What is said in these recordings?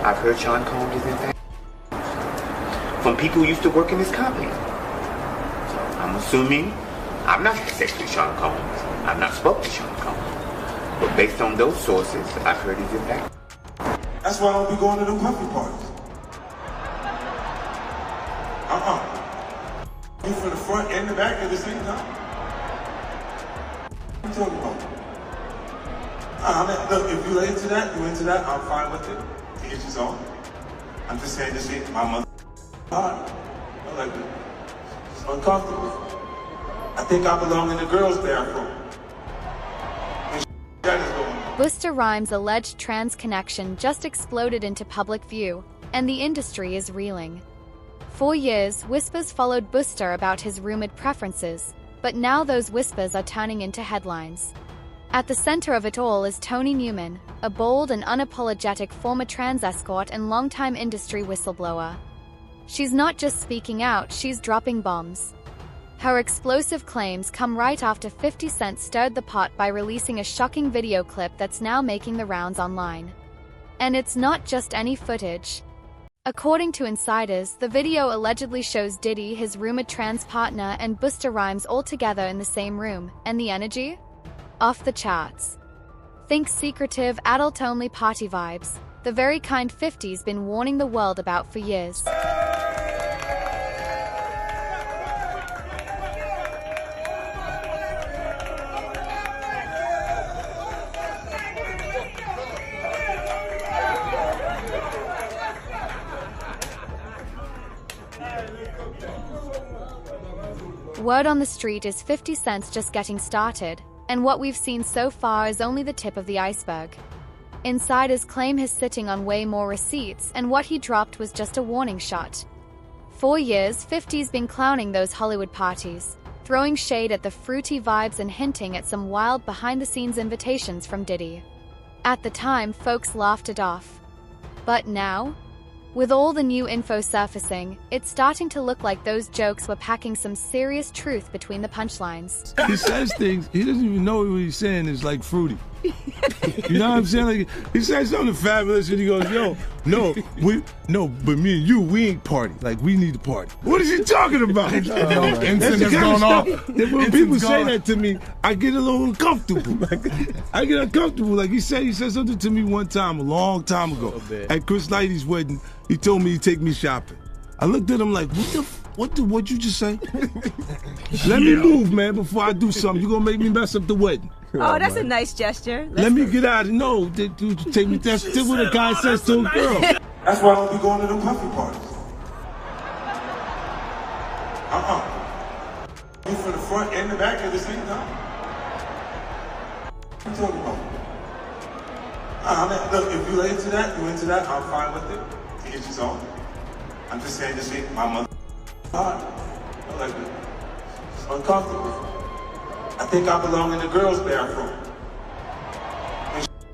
I've heard Sean Combs is in fact from people who used to work in this company. So I'm assuming I've not had sex with Sean Combs. I've not spoken to Sean Combs. But based on those sources, I've heard he's in fact. That's why I don't be going to them puppy parties. You from the front and the back at the same time? What are you talking about? Look, if you're into that, I'm fine with it. To each his own. I'm just saying this ain't my mother. I like it. It's uncomfortable. I think I belong in the girls' bathroom. That is going on. Busta Rhymes' alleged trans connection just exploded into public view, and the industry is reeling. For years, whispers followed Busta about his rumored preferences, but now those whispers are turning into headlines. At the center of it all is Toni Newman, a bold and unapologetic former trans escort and longtime industry whistleblower. She's not just speaking out, she's dropping bombs. Her explosive claims come right after 50 Cent stirred the pot by releasing a shocking video clip that's now making the rounds online. And it's not just any footage. According to insiders, the video allegedly shows Diddy, his rumored trans partner, and Busta Rhymes all together in the same room, and the energy? Off the charts. Think secretive, adult-only party vibes, the very kind 50's been warning the world about for years. Word on the street is 50 Cent's just getting started, and what we've seen so far is only the tip of the iceberg. Insiders claim he's sitting on way more receipts, and what he dropped was just a warning shot. For years, 50's been clowning those Hollywood parties, throwing shade at the fruity vibes and hinting at some wild behind-the-scenes invitations from Diddy. At the time, folks laughed it off. But now? With all the new info surfacing, it's starting to look like those jokes were packing some serious truth between the punchlines. He says things, he doesn't even know what he's saying is like fruity. You know what I'm saying? Like, he says something fabulous and he goes, yo, but me and you, we ain't party. Like, we need to party. What is he talking about? That's the kind of stuff that when people say that to me, I get a little uncomfortable. I get uncomfortable. Like, he said something to me one time, a long time ago. At Chris Lighty's wedding, he told me he'd take me shopping. I looked at him like, what'd you just say? Let me move, man, before I do something. You're gonna make me mess up the wedding. Oh, that's a nice gesture. Let me get out of no, take me. That's what a guy says to a girl. That's why I don't be going to them puppy parties. You from the front and the back at the same time? What are you talking about? Look, if you're into that, I'm fine with it. To each his own. I'm just saying this ain't my mother. I like it. It's uncomfortable. I think I belong in the girls' bathroom.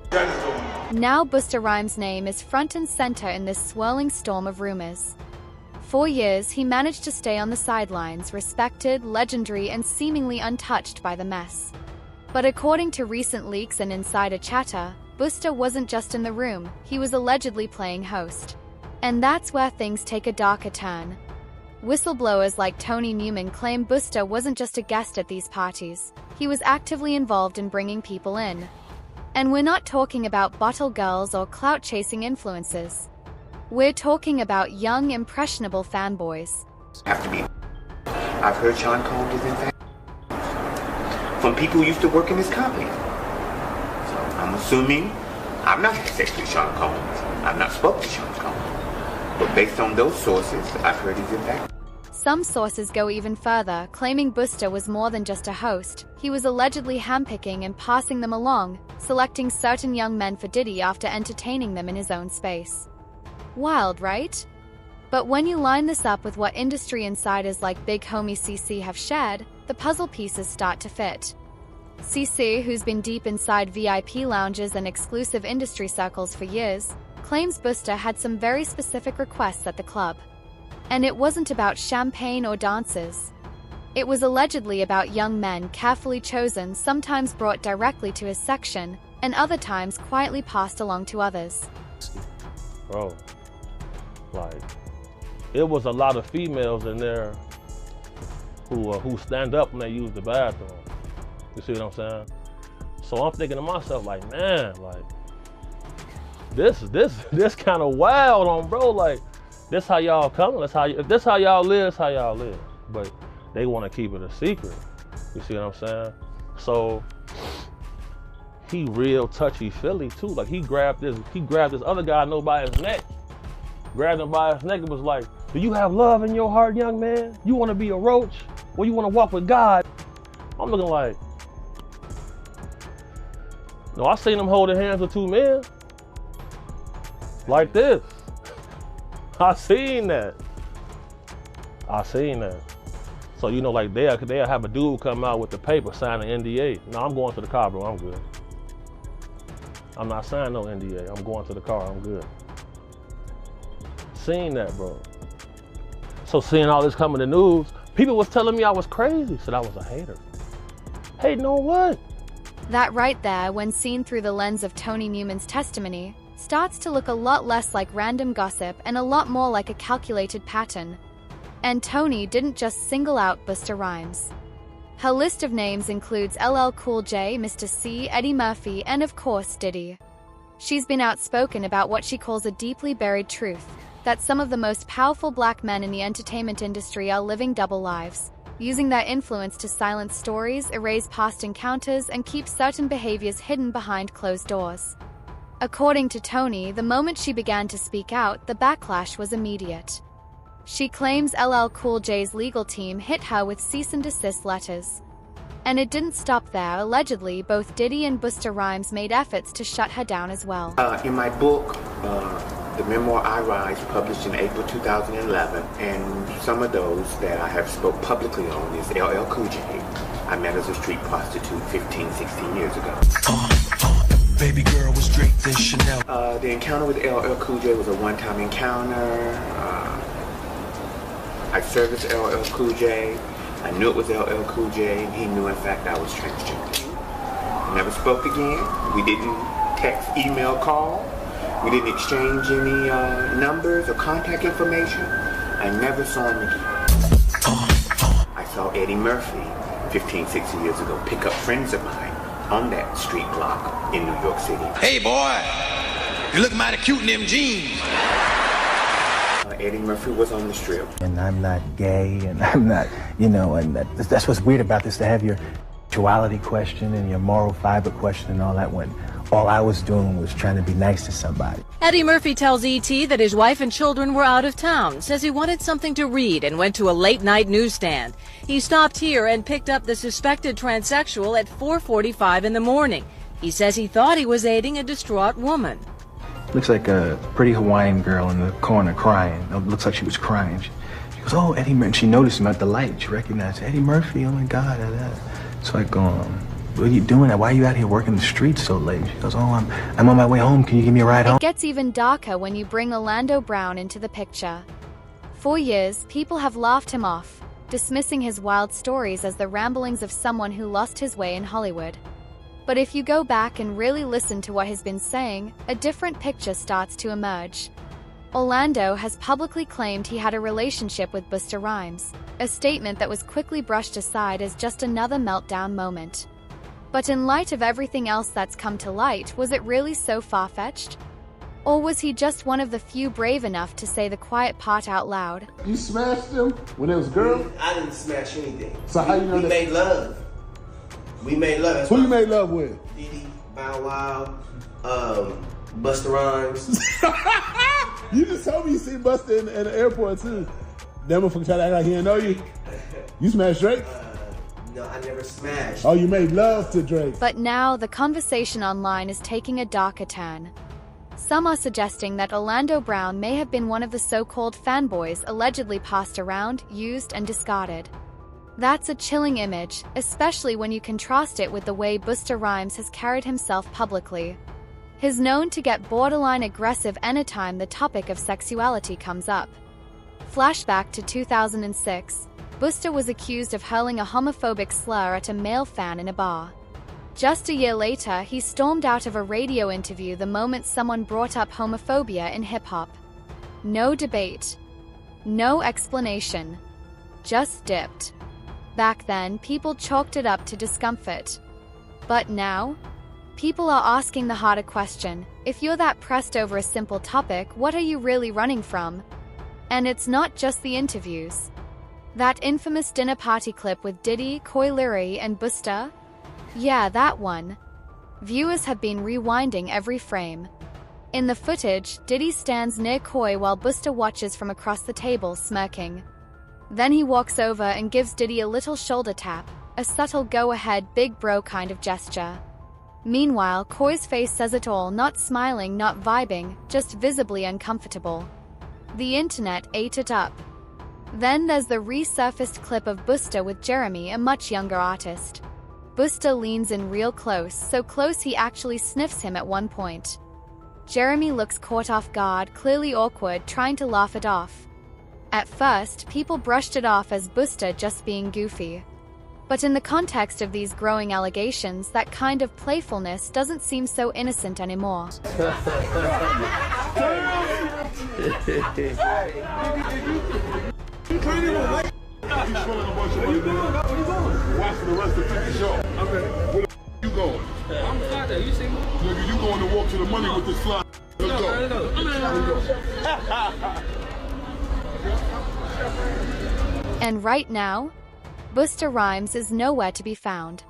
That is going on. Now Busta Rhymes' name is front and center in this swirling storm of rumors. For years, he managed to stay on the sidelines, respected, legendary, and seemingly untouched by the mess. But according to recent leaks and insider chatter, Busta wasn't just in the room, he was allegedly playing host. And that's where things take a darker turn. Whistleblowers like Toni Newman claim Busta wasn't just a guest at these parties, he was actively involved in bringing people in. And we're not talking about bottle girls or clout-chasing influencers. We're talking about young, impressionable fanboys. Have to be. I've heard Sean Combs is in fact from people who used to work in this company. So I'm assuming I've not had sex with Sean Combs. I've not spoken to Sean Combs. But based on those sources, I've heard he's in fact. Some sources go even further, claiming Busta was more than just a host. He was allegedly handpicking and passing them along, selecting certain young men for Diddy after entertaining them in his own space. Wild, right? But when you line this up with what industry insiders like Big Homie CC have shared, the puzzle pieces start to fit. CC, who's been deep inside VIP lounges and exclusive industry circles for years, claims Busta had some very specific requests at the club. And it wasn't about champagne or dances. It was allegedly about young men carefully chosen, sometimes brought directly to his section, and other times quietly passed along to others. bro, like, it was a lot of females in there who stand up when they use the bathroom. You see what I'm saying? So I'm thinking to myself, like, man, like, this kind of wild on, bro. Like, this how y'all coming? If this how y'all live, it's how y'all live. But they want to keep it a secret. You see what I'm saying? So he real touchy-feely too. Like, he grabbed this other guy, I know, by his neck. Grabbed him by his neck and was like, do you have love in your heart, young man? You want to be a roach? Or you want to walk with God? I'm looking like, no, I seen him holding hands with two men. Like this. I seen that. So, you know, like they'll have a dude come out with the paper, sign an NDA. No, I'm going to the car, bro, I'm good. I'm not signing no NDA. I'm going to the car, I'm good. Seen that, bro. So seeing all this come in the news, people was telling me I was crazy, said I was a hater. Hating on what? That right there, when seen through the lens of Tony Newman's testimony, starts to look a lot less like random gossip and a lot more like a calculated pattern. And Tony didn't just single out Busta Rhymes. Her list of names includes LL Cool J, Mr. C, Eddie Murphy, and of course Diddy. She's been outspoken about what she calls a deeply buried truth, that some of the most powerful black men in the entertainment industry are living double lives, using their influence to silence stories, erase past encounters, and keep certain behaviors hidden behind closed doors. According to Tony, the moment she began to speak out, the backlash was immediate. She claims LL Cool J's legal team hit her with cease and desist letters. And it didn't stop there. Allegedly, both Diddy and Busta Rhymes made efforts to shut her down as well. In my book, the memoir I Rise, published in April 2011, and some of those that I have spoke publicly on is LL Cool J. I met as a street prostitute 15, 16 years ago. Baby girl was draped in Chanel. The encounter with LL Cool J was a one-time encounter. I serviced LL Cool J. I knew it was LL Cool J, and he knew, in fact, I was transgender. Never spoke again. We didn't text, email, call. We didn't exchange any numbers or contact information. I never saw him again. I saw Eddie Murphy 15, 16 years ago pick up friends of mine on that street block in New York City. Hey boy, you look mighty cute in them jeans. Eddie Murphy was on the strip. And I'm not gay, and I'm not, you know, and that's what's weird about this, to have your sexuality question and your moral fiber question and all that, when all I was doing was trying to be nice to somebody. Eddie Murphy tells E.T. that his wife and children were out of town, says he wanted something to read and went to a late-night newsstand. He stopped here and picked up the suspected transsexual at 4:45 in the morning. He says he thought he was aiding a distraught woman. Looks like a pretty Hawaiian girl in the corner crying. It looks like she was crying. She goes, oh, Eddie Murphy. She noticed him at the light. She recognized Eddie Murphy. Oh my God. So I go, what are you doing? Why are you out here working the streets so late? She goes, oh, I'm on my way home. Can you give me a ride home? It gets even darker when you bring Orlando Brown into the picture. For years, people have laughed him off, dismissing his wild stories as the ramblings of someone who lost his way in Hollywood. But if you go back and really listen to what he's been saying, a different picture starts to emerge. Orlando has publicly claimed he had a relationship with Busta Rhymes, a statement that was quickly brushed aside as just another meltdown moment. But in light of everything else that's come to light, was it really so far-fetched? Or was he just one of the few brave enough to say the quiet part out loud? You smashed him when it was girl? I didn't smash anything. So how you know we that? made love. We made love. That's Who you made love with? Diddy, Bow Wow, Busta Rhymes. You just told me you seen Busta in the airport too. That motherfucker tried to act like he didn't know you. You smashed Drake? No, I never smashed. Oh, you made love to Drake. But now the conversation online is taking a darker turn. Some are suggesting that Orlando Brown may have been one of the so-called fanboys allegedly passed around, used, and discarded. That's a chilling image, especially when you contrast it with the way Busta Rhymes has carried himself publicly. He's known to get borderline aggressive anytime the topic of sexuality comes up. Flashback to 2006, Busta was accused of hurling a homophobic slur at a male fan in a bar. Just a year later, he stormed out of a radio interview the moment someone brought up homophobia in hip-hop. No debate. No explanation. Just dipped. Back then, people chalked it up to discomfort. But now, people are asking the harder question: if you're that pressed over a simple topic, what are you really running from? And it's not just the interviews. That infamous dinner party clip with Diddy, Coi Leray, and Busta? Yeah, that one. Viewers have been rewinding every frame. In the footage, Diddy stands near Coi while Busta watches from across the table, smirking. Then he walks over and gives Diddy a little shoulder tap, a subtle go-ahead big bro kind of gesture. Meanwhile, Coi's face says it all, not smiling, not vibing, just visibly uncomfortable. The internet ate it up. Then there's the resurfaced clip of Busta with Jeremy, a much younger artist. Busta leans in real close, so close he actually sniffs him at one point. Jeremy looks caught off guard, clearly awkward, trying to laugh it off. At first, people brushed it off as Busta just being goofy. But in the context of these growing allegations, that kind of playfulness doesn't seem so innocent anymore. Watching the rest of the show. Okay. Where you going? I'm fly there. You see me? Nigga, you going to walk to the money with this fly. Let's go. And right now, Busta Rhymes is nowhere to be found.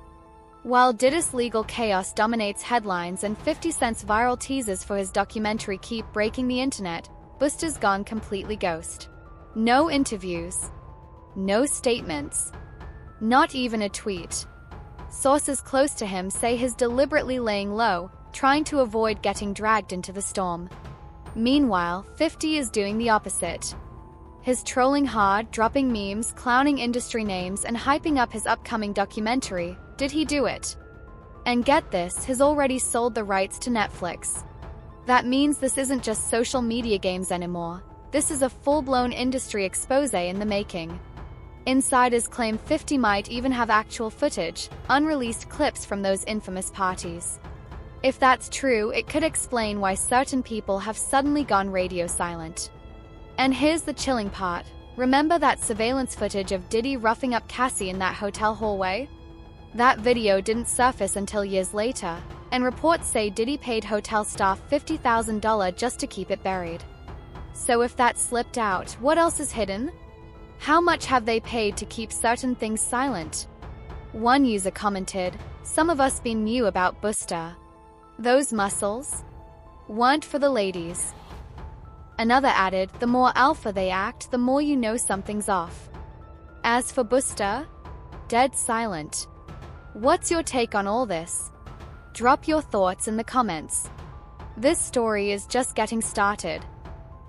While Diddy's legal chaos dominates headlines and 50 Cent's viral teasers for his documentary keep breaking the internet, Busta's gone completely ghost. No interviews. No statements. Not even a tweet. Sources close to him say he's deliberately laying low, trying to avoid getting dragged into the storm. Meanwhile, 50 is doing the opposite. He's trolling hard, dropping memes, clowning industry names, and hyping up his upcoming documentary, Did He Do It? And get this, he's already sold the rights to Netflix. That means this isn't just social media games anymore. This is a full-blown industry expose in the making. Insiders claim 50 might even have actual footage, unreleased clips from those infamous parties. If that's true, it could explain why certain people have suddenly gone radio silent. And here's the chilling part. Remember that surveillance footage of Diddy roughing up Cassie in that hotel hallway? That video didn't surface until years later, and reports say Diddy paid hotel staff $50,000 just to keep it buried. So if that slipped out, what else is hidden? How much have they paid to keep certain things silent? One user commented, "Some of us been knew about Busta. Those muscles weren't for the ladies." Another added, "The more alpha they act, the more you know something's off." As for Busta, dead silent. What's your take on all this? Drop your thoughts in the comments. This story is just getting started.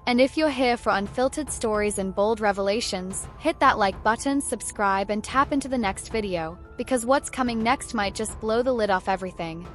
And if you're here for unfiltered stories and bold revelations, hit that like button, subscribe, and tap into the next video, because what's coming next might just blow the lid off everything.